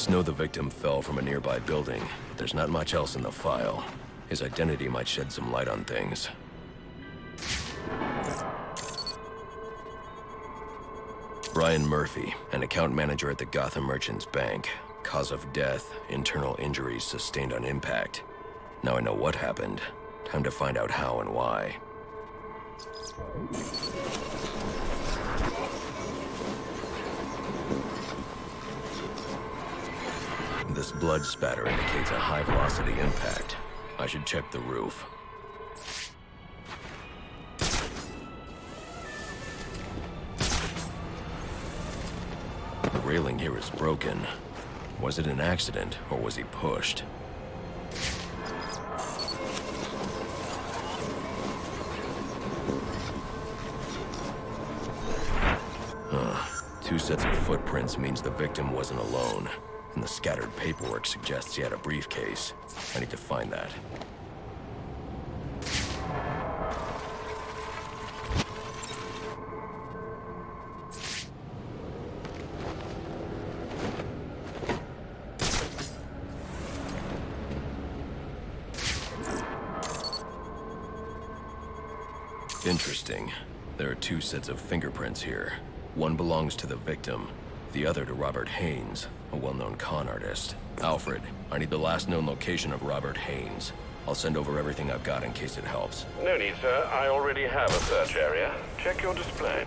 Police know the victim fell from a nearby building, but there's not much else in the file. His identity might shed some light on things. Brian Murphy, an account manager at the Gotham Merchants Bank. Cause of death, internal injuries sustained on impact. Now I know what happened. Time to find out how and why. This blood spatter indicates a high-velocity impact. I should check the roof. The railing here is broken. Was it an accident, or was he pushed? Two sets of footprints means the victim wasn't alone, and the scattered paperwork suggests he had a briefcase. I need to find that. Interesting. There are two sets of fingerprints here. One belongs to the victim, the other to Robert Haynes, a well-known con artist. Alfred, I need the last known location of Robert Haynes. I'll send over everything I've got in case it helps. No need, sir. I already have a search area. Check your display.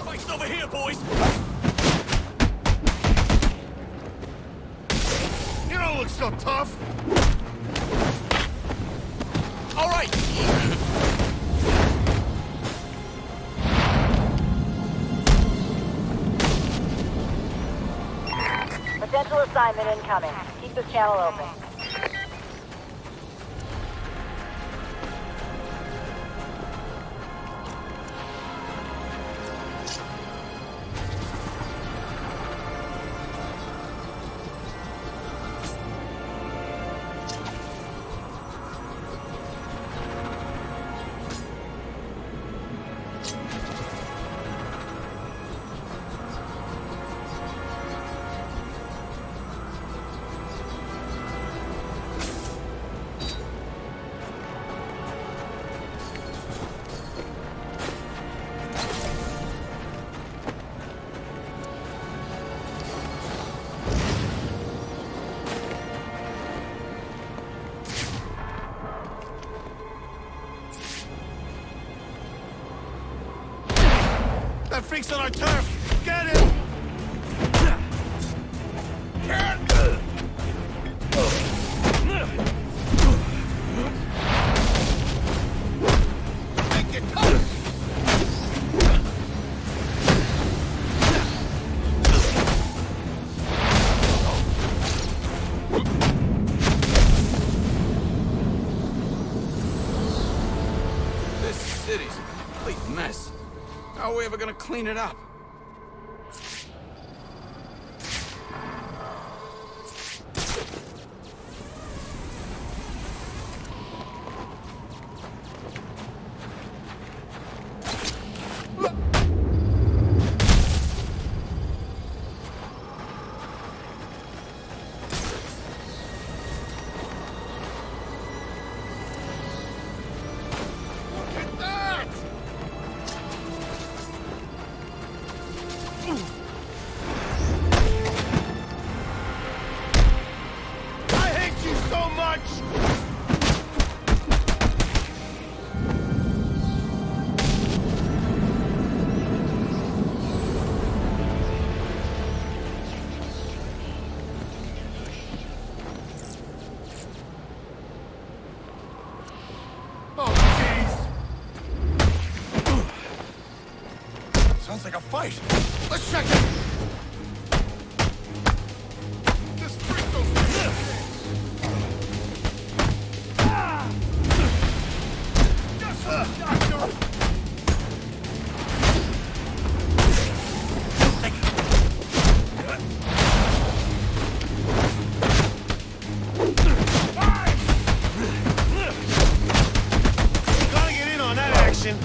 Fight's over here, boys! You don't look so tough! All right! Potential assignment incoming. Keep this channel open. That freak's on our turf! Get him! we ever gonna clean it up? Sounds like a fight. Let's check it. Just break those things. Just doctor. Take it. Gotta get in on that action.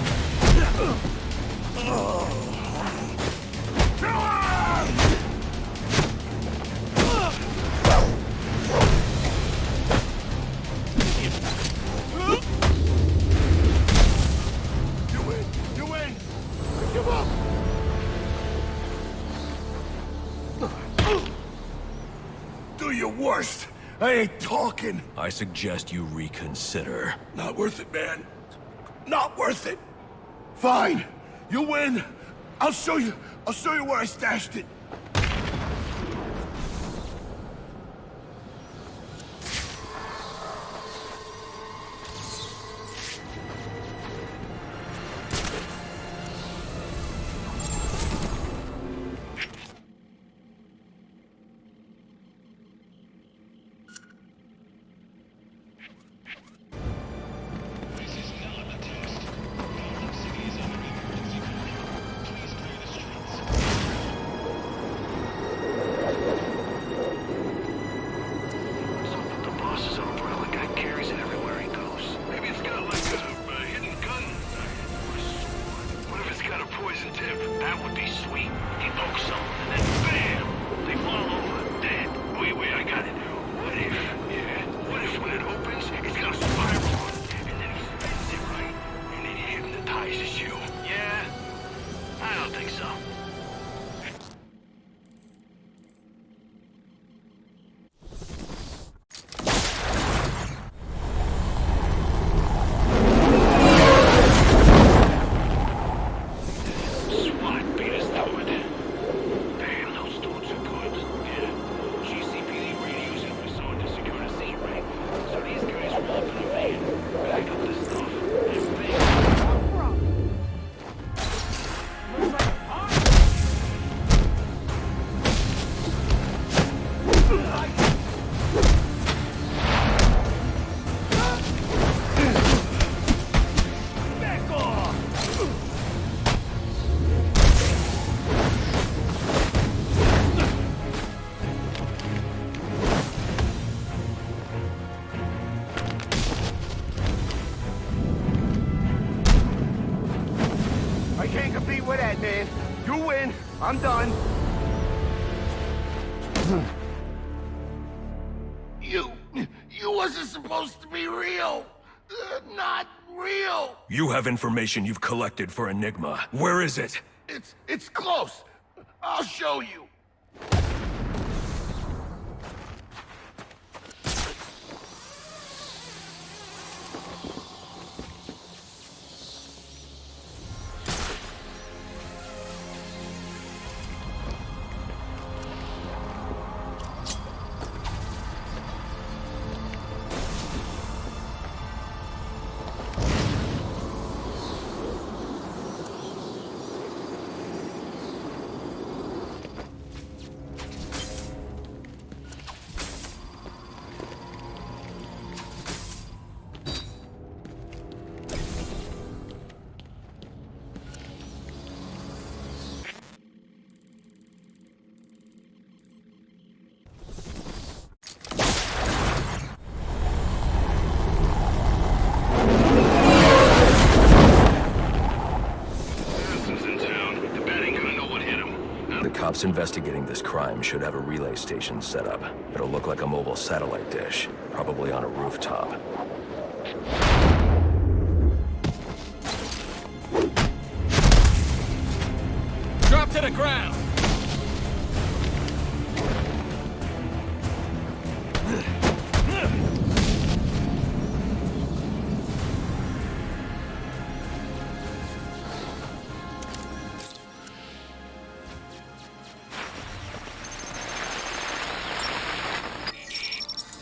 Do your worst. I ain't talking. I suggest you reconsider. Not worth it, man. Not worth it. Fine. You win. I'll show you where I stashed it. I'm done. You wasn't supposed to be real. Not real. You have information you've collected for Enigma. Where is it? It's close. I'll show you. cops investigating this crime should have a relay station set up. It'll look like a mobile satellite dish, probably on a rooftop. Drop to the ground!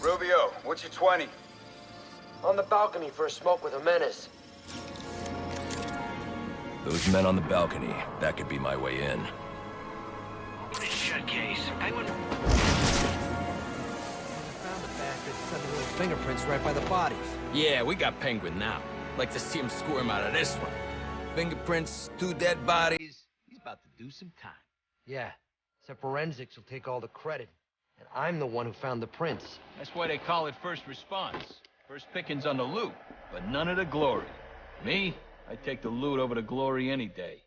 Rubio, what's your 20? On the balcony for a smoke with a menace. Those men on the balcony, that could be my way in. Open his shut case. Penguin. Found the bastard sending little fingerprints right by the bodies. Yeah, we got Penguin now. Like to see him squirm out of this one. Fingerprints, 2 dead bodies. He's about to do some time. Yeah, except forensics will take all the credit. And I'm the one who found the prints. That's why they call it first response. First pickings on the loot, but none of the glory. Me, I take the loot over the glory any day.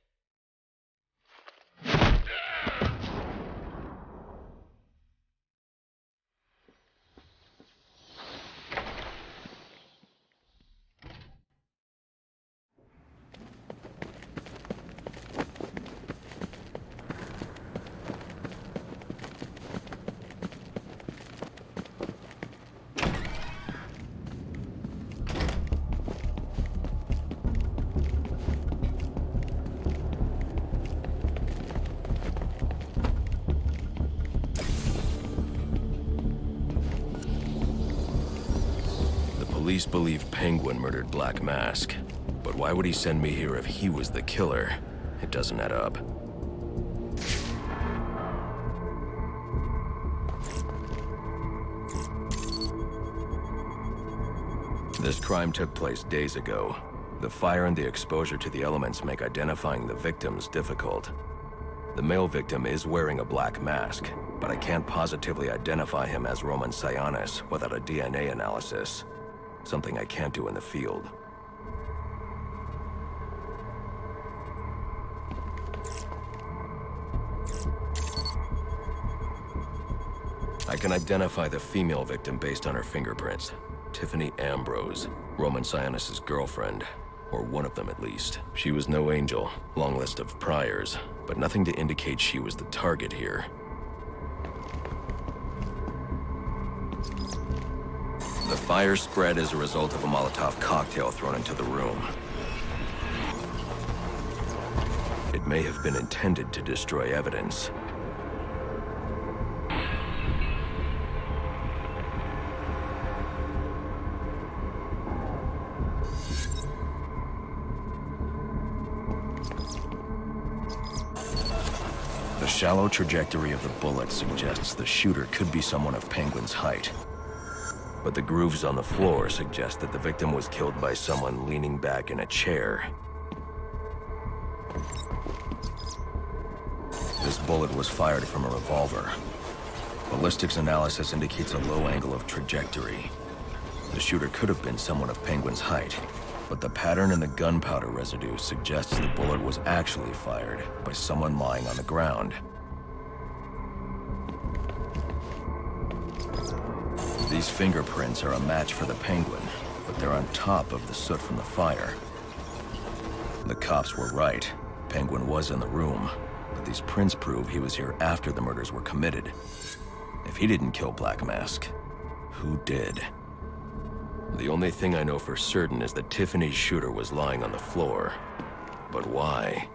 Police believe Penguin murdered Black Mask. But why would he send me here if he was the killer? It doesn't add up. This crime took place days ago. The fire and the exposure to the elements make identifying the victims difficult. The male victim is wearing a black mask, but I can't positively identify him as Roman Sionis without a DNA analysis. Something I can't do in the field. I can identify the female victim based on her fingerprints. Tiffany Ambrose, Roman Sionis' girlfriend, or one of them at least. She was no angel, long list of priors, but nothing to indicate she was the target here. The fire spread as a result of a Molotov cocktail thrown into the room. It may have been intended to destroy evidence. The shallow trajectory of the bullet suggests the shooter could be someone of Penguin's height. But the grooves on the floor suggest that the victim was killed by someone leaning back in a chair. This bullet was fired from a revolver. Ballistics analysis indicates a low angle of trajectory. The shooter could have been someone of Penguin's height, but the pattern in the gunpowder residue suggests the bullet was actually fired by someone lying on the ground. These fingerprints are a match for the Penguin, but they're on top of the soot from the fire. The cops were right. Penguin was in the room, but these prints prove he was here after the murders were committed. If he didn't kill Black Mask, who did? The only thing I know for certain is that Tiffany's shooter was lying on the floor. But why?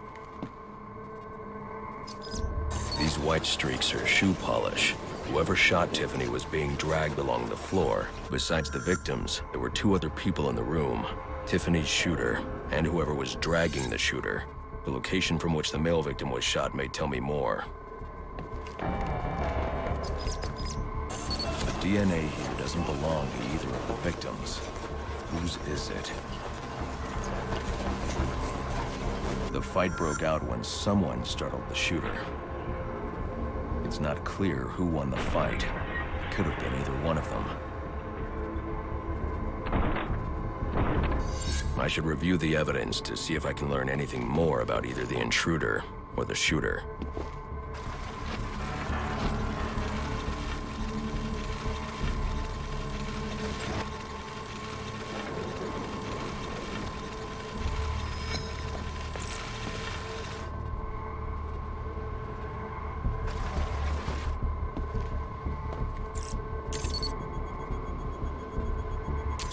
These white streaks are shoe polish. Whoever shot Tiffany was being dragged along the floor. Besides the victims, there were 2 other people in the room. Tiffany's shooter, and whoever was dragging the shooter. The location from which the male victim was shot may tell me more. The DNA here doesn't belong to either of the victims. Whose is it? The fight broke out when someone startled the shooter. It's not clear who won the fight. It could have been either one of them. I should review the evidence to see if I can learn anything more about either the intruder or the shooter.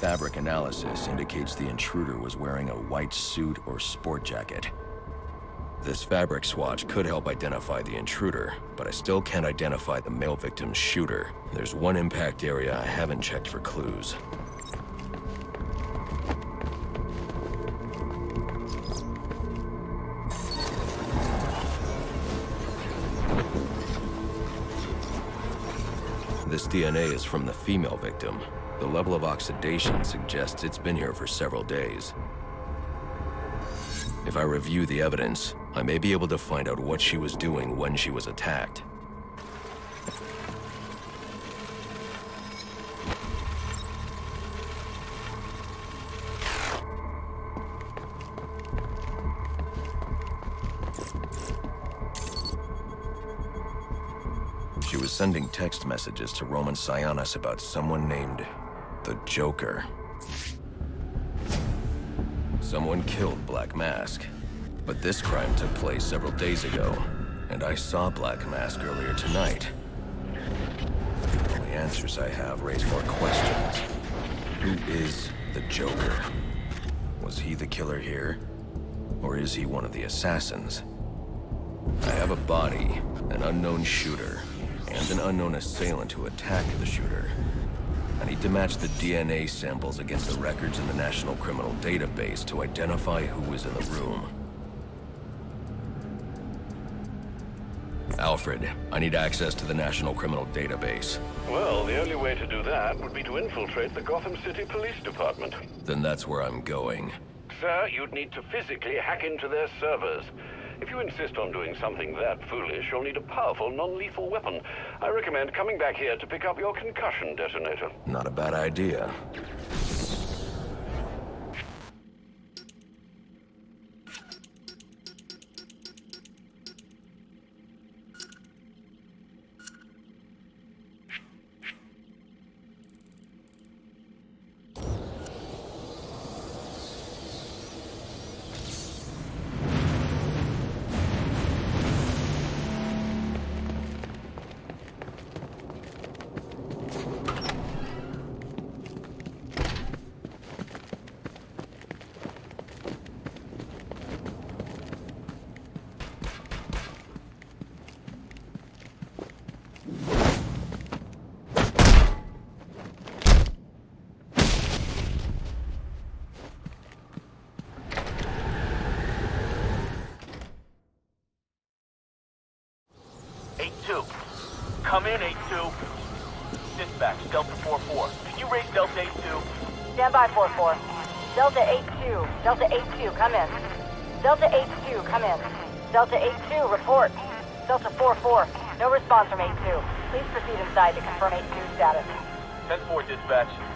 fabric analysis indicates the intruder was wearing a white suit or sport jacket. This fabric swatch could help identify the intruder, but I still can't identify the male victim's shooter. There's one impact area I haven't checked for clues. This DNA is from the female victim. The level of oxidation suggests it's been here for several days. If I review the evidence, I may be able to find out what she was doing when she was attacked. She was sending text messages to Roman Sionis about someone named the Joker. Someone killed Black Mask, but this crime took place several days ago, and I saw Black Mask earlier tonight. The only answers I have raise more questions. Who is the Joker? Was he the killer here? Or is he one of the assassins? I have a body, an unknown shooter, and an unknown assailant who attacked the shooter. I need to match the DNA samples against the records in the National Criminal Database to identify who was in the room. Alfred, I need access to the National Criminal Database. Well, the only way to do that would be to infiltrate the Gotham City Police Department. Then that's where I'm going. Sir, you'd need to physically hack into their servers. If you insist on doing something that foolish, you'll need a powerful, non-lethal weapon. I recommend coming back here to pick up your concussion detonator. Not a bad idea. Come in, 8-2. Dispatch, Delta 4-4. Can you raise Delta 8-2? Stand by, 4-4. Delta 8-2. Delta 8-2, come in. Delta 8-2, come in. Delta 8-2, report. Delta 4-4, no response from 8-2. Please proceed inside to confirm 8-2 status. 10-4, dispatch.